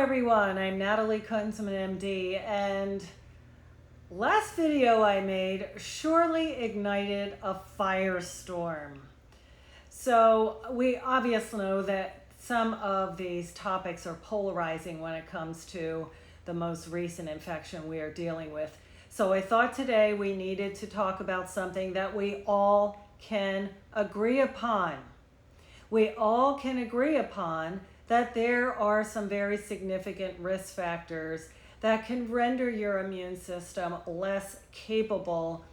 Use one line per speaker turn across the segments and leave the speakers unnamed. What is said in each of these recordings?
everyone, I'm Natalie Kunzman, MD, and last video I made surely ignited a firestorm. So we obviously know that some of these topics are polarizing when it comes to the most recent infection we are dealing with. So I thought today we needed to talk about something that we all can agree upon. We all can agree upon that there are some very significant risk factors that can render your immune system less capable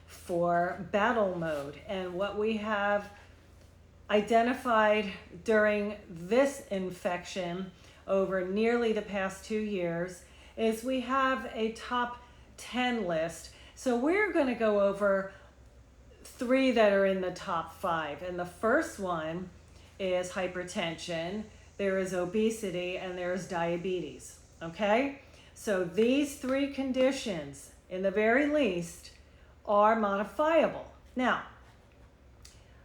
for battle mode. And what we have identified during this infection over nearly the past 2 years is we have a top 10 list. So we're going to go over 3 that are in the top 5. And the first one is hypertension, there is obesity, and there's diabetes. Okay? So these 3 conditions, in the very least, are modifiable. Now,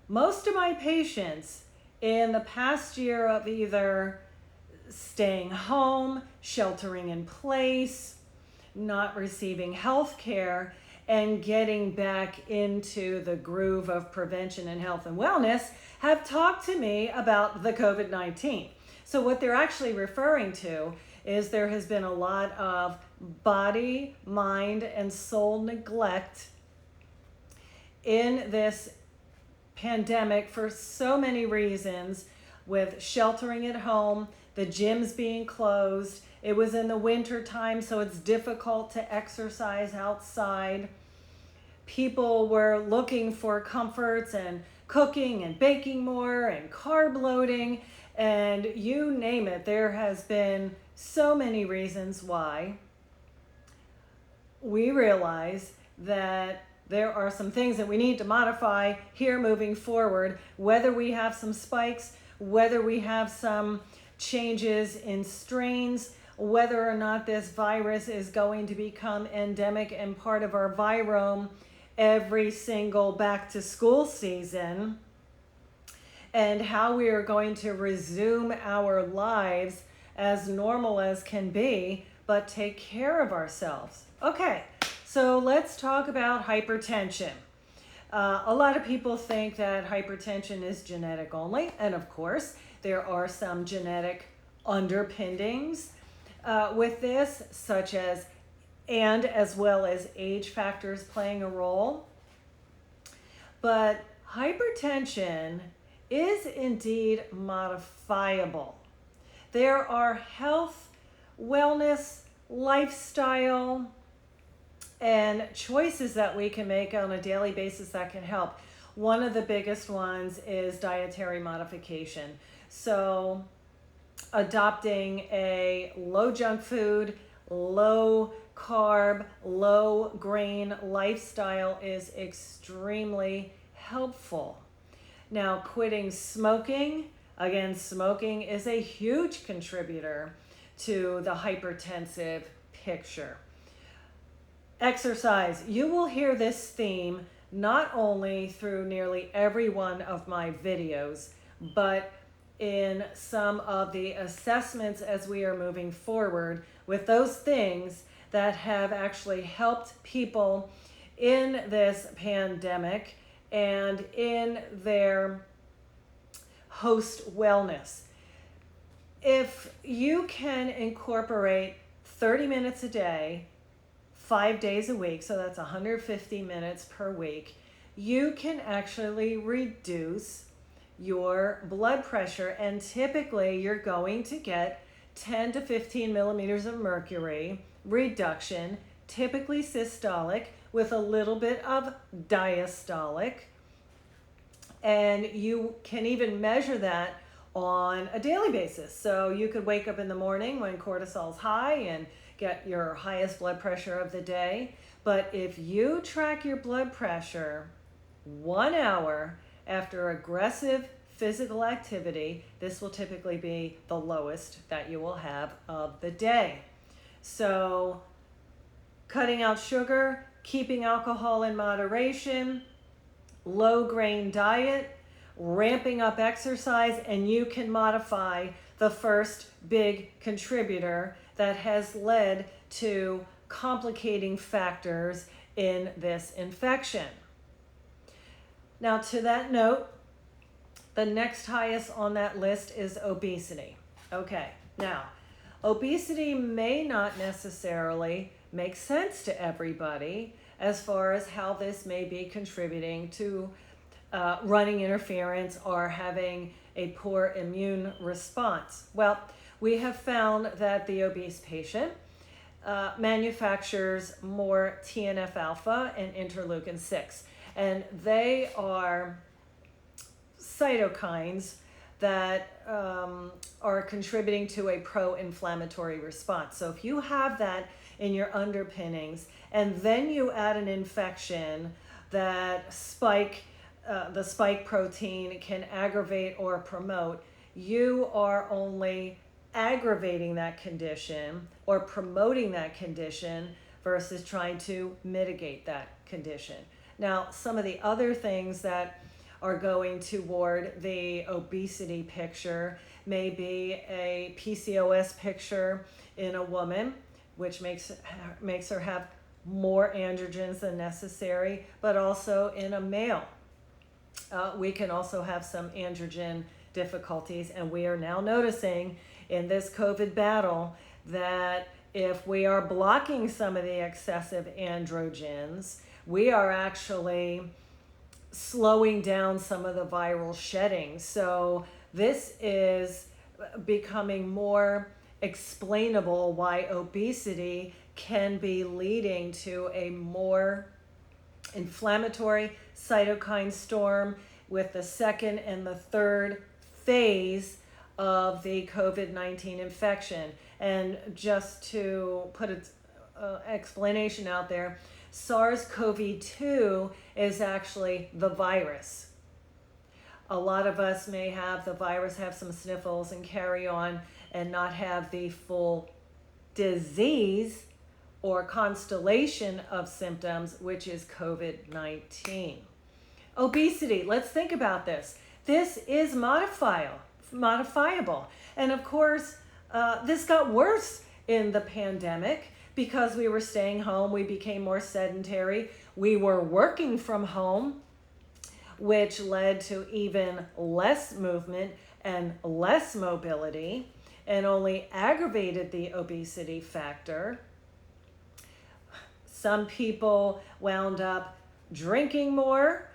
most of my patients in the past year of either staying home, sheltering in place, not receiving health care, and getting back into the groove of prevention and health and wellness have talked to me about the COVID-19. So what they're actually referring to is there has been a lot of body, mind, and soul neglect in this pandemic for so many reasons, with sheltering at home, the gyms being closed. It was in the winter time, so it's difficult to exercise outside. People were looking for comforts and cooking and baking more and carb loading, and you name it. There has been so many reasons why we realize that there are some things that we need to modify here moving forward, whether we have some spikes, whether we have some changes in strains, whether or not this virus is going to become endemic and part of our virome every single back to school season, and how we are going to resume our lives as normal as can be, but take care of ourselves. Okay, so let's talk about hypertension. A lot of people think that hypertension is genetic only, and of course, there are some genetic underpinnings with this, such as as well as age factors playing a role. But hypertension is indeed modifiable. There are health, wellness, lifestyle, and choices that we can make on a daily basis that can help. One of the biggest ones is dietary modification. So adopting a low junk food, low carb, low grain lifestyle is extremely helpful. Now, quitting smoking, again, smoking is a huge contributor to the hypertensive picture. Exercise. You will hear this theme not only through nearly every one of my videos, but in some of the assessments as we are moving forward with those things that have actually helped people in this pandemic and in their host wellness. If you can incorporate 30 minutes a day, 5 days a week, so that's 150 minutes per week, you can actually reduce your blood pressure, and typically you're going to get 10 to 15 millimeters of mercury reduction, typically systolic with a little bit of diastolic, and you can even measure that on a daily basis. So you could wake up in the morning when cortisol's high and get your highest blood pressure of the day. But if you track your blood pressure 1 hour after aggressive physical activity, this will typically be the lowest that you will have of the day. So cutting out sugar, keeping alcohol in moderation, low grain diet, ramping up exercise, and you can modify the first big contributor that has led to complicating factors in this infection. Now, to that note, the next highest on that list is obesity. Okay, now, obesity may not necessarily make sense to everybody as far as how this may be contributing to running interference or having a poor immune response. Well, we have found that the obese patient manufactures more TNF alpha and interleukin 6, and they are cytokines that are contributing to a pro-inflammatory response. So if you have that in your underpinnings and then you add an infection that the spike protein can aggravate or promote, you are only aggravating that condition or promoting that condition versus trying to mitigate that condition. Now, some of the other things that are going toward the obesity picture may be a PCOS picture in a woman, which makes her have more androgens than necessary, but also in a male. We can also have some androgen difficulties, and we are now noticing in this COVID battle that if we are blocking some of the excessive androgens, we are actually slowing down some of the viral shedding. So this is becoming more explainable why obesity can be leading to a more inflammatory cytokine storm with the second and the third phase of the COVID-19 infection. And just to put an explanation out there, SARS-CoV-2 is actually the virus. A lot of us may have the virus, have some sniffles and carry on and not have the full disease or constellation of symptoms, which is COVID-19. Obesity, let's think about this. This is modifiable. And of course, this got worse in the pandemic because we were staying home, we became more sedentary, we were working from home, which led to even less movement and less mobility and only aggravated the obesity factor. Some people wound up drinking more,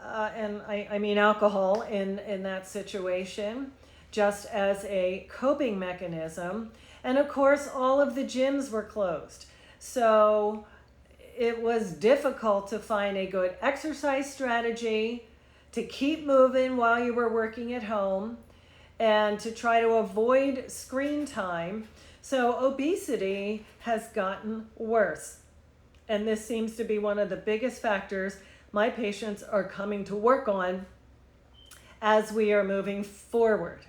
and I mean alcohol in that situation, just as a coping mechanism. And of course, all of the gyms were closed. So it was difficult to find a good exercise strategy, to keep moving while you were working at home, and to try to avoid screen time. So obesity has gotten worse. And this seems to be one of the biggest factors my patients are coming to work on as we are moving forward.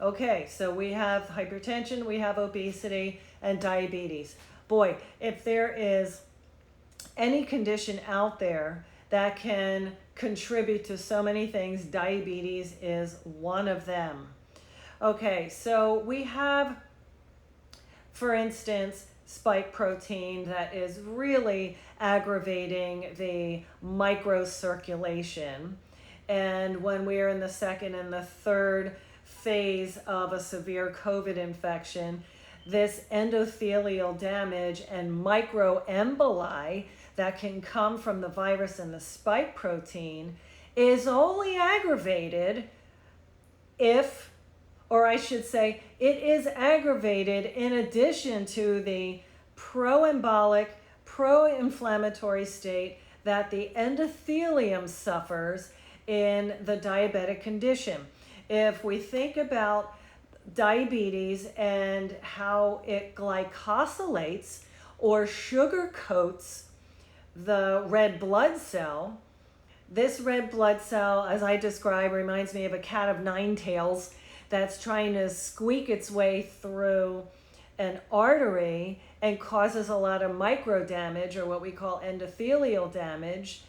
Okay, so we have hypertension, we have obesity, and diabetes. Boy, if there is any condition out there that can contribute to so many things, diabetes is one of them. Okay, so we have, for instance, spike protein that is really aggravating the microcirculation. And when we are in the second and the third phase of a severe COVID infection, this endothelial damage and microemboli that can come from the virus and the spike protein is only aggravated if, or I should say, it is aggravated in addition to the pro-embolic, pro-inflammatory state that the endothelium suffers in the diabetic condition. If we think about diabetes and how it glycosylates or sugar coats the red blood cell, this red blood cell, as I describe, reminds me of a cat of nine tails that's trying to squeak its way through an artery and causes a lot of micro damage, or what we call endothelial damage.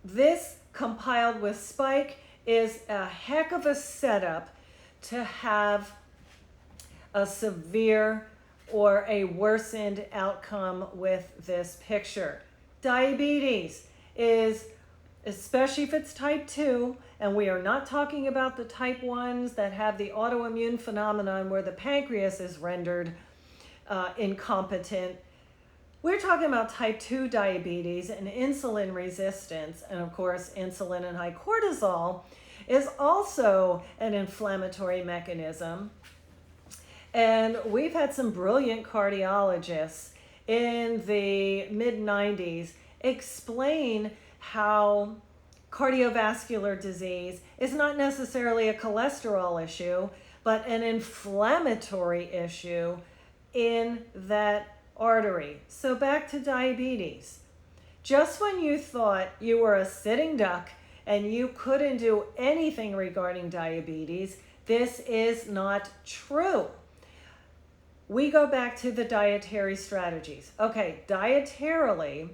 This, compiled with spike, is a heck of a setup to have a severe or a worsened outcome with this picture. Diabetes is, especially if it's type 2, and we are not talking about the type 1s that have the autoimmune phenomenon where the pancreas is rendered incompetent. We're talking about type 2 diabetes and insulin resistance, and of course insulin and high cortisol is also an inflammatory mechanism. And we've had some brilliant cardiologists in the mid-90s explain how cardiovascular disease is not necessarily a cholesterol issue, but an inflammatory issue in that artery. So back to diabetes. Just when you thought you were a sitting duck and you couldn't do anything regarding diabetes, this is not true. We go back to the dietary strategies. Okay, dietarily,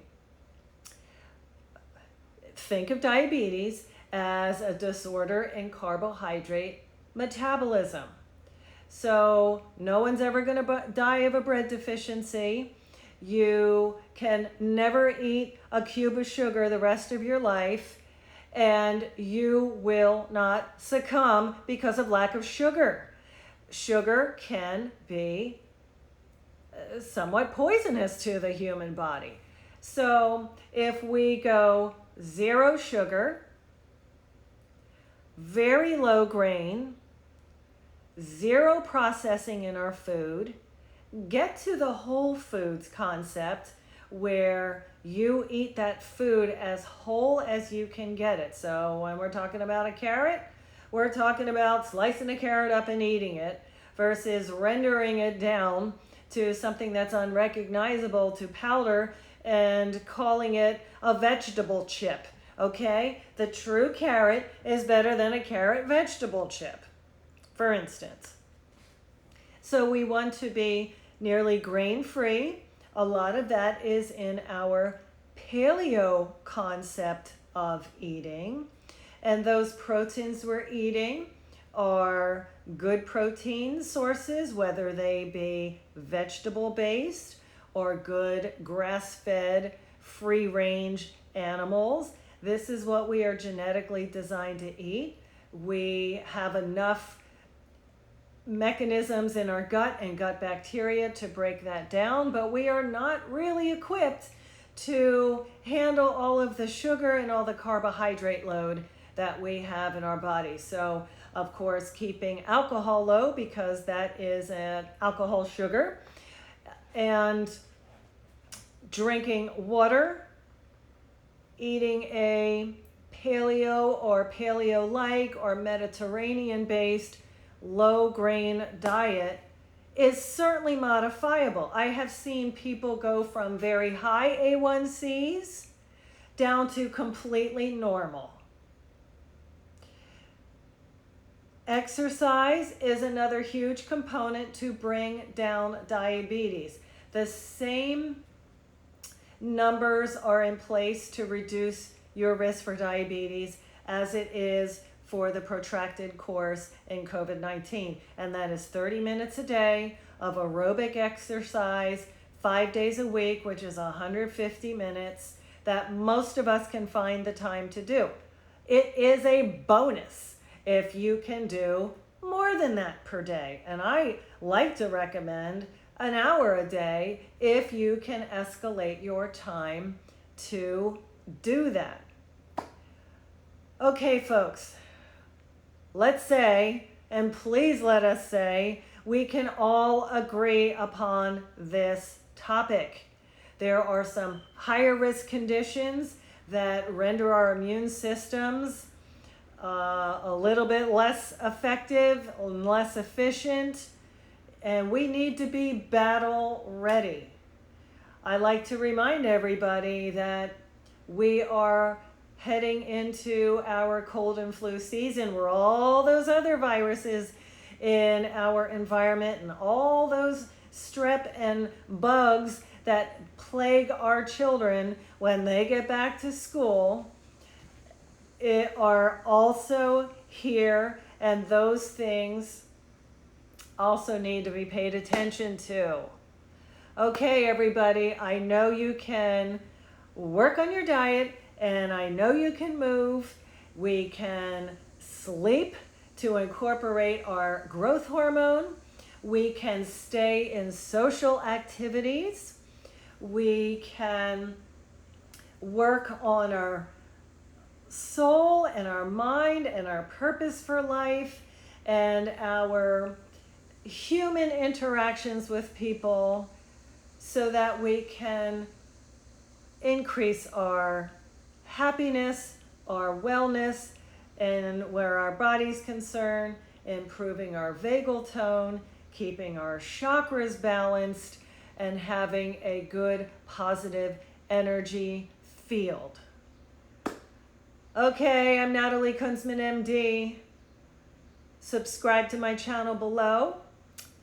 think of diabetes as a disorder in carbohydrate metabolism. So no one's ever going to die of a bread deficiency. You can never eat a cube of sugar the rest of your life, and you will not succumb because of lack of sugar. Sugar can be somewhat poisonous to the human body. So if we go 0 sugar, very low grain, 0 processing in our food, get to the whole foods concept where you eat that food as whole as you can get it. So when we're talking about a carrot, we're talking about slicing a carrot up and eating it versus rendering it down to something that's unrecognizable to powder and calling it a vegetable chip. Okay? The true carrot is better than a carrot vegetable chip, for instance. So we want to be nearly grain-free. A lot of that is in our paleo concept of eating. And those proteins we're eating are good protein sources, whether they be vegetable-based or good grass-fed, free-range animals. This is what we are genetically designed to eat. We have enough mechanisms in our gut and gut bacteria to break that down, but we are not really equipped to handle all of the sugar and all the carbohydrate load that we have in our body. So, of course, keeping alcohol low because that is an alcohol sugar, and drinking water, eating a paleo or paleo-like or Mediterranean-based low-grain diet is certainly modifiable. I have seen people go from very high A1Cs down to completely normal. Exercise is another huge component to bring down diabetes. The same numbers are in place to reduce your risk for diabetes as it is for the protracted course in COVID-19. And that is 30 minutes a day of aerobic exercise, 5 days a week, which is 150 minutes, that most of us can find the time to do. It is a bonus if you can do more than that per day. And I like to recommend an hour a day if you can escalate your time to do that. Okay, folks, let's say, and please let us say, we can all agree upon this topic. There are some higher risk conditions that render our immune systems a little bit less effective and less efficient, and we need to be battle ready. I like to remind everybody that we are heading into our cold and flu season where all those other viruses in our environment and all those strep and bugs that plague our children when they get back to school are also here, and those things also need to be paid attention to. Okay, everybody, I know you can work on your diet, and I know you can move. We can sleep to incorporate our growth hormone. We can stay in social activities. We can work on our soul and our mind and our purpose for life and our human interactions with people, so that we can increase our happiness, our wellness, and where our body's concerned, improving our vagal tone, keeping our chakras balanced, and having a good positive energy field. Okay, I'm Natalie Kunzman, MD. Subscribe to my channel below,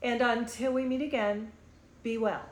and until we meet again, be well.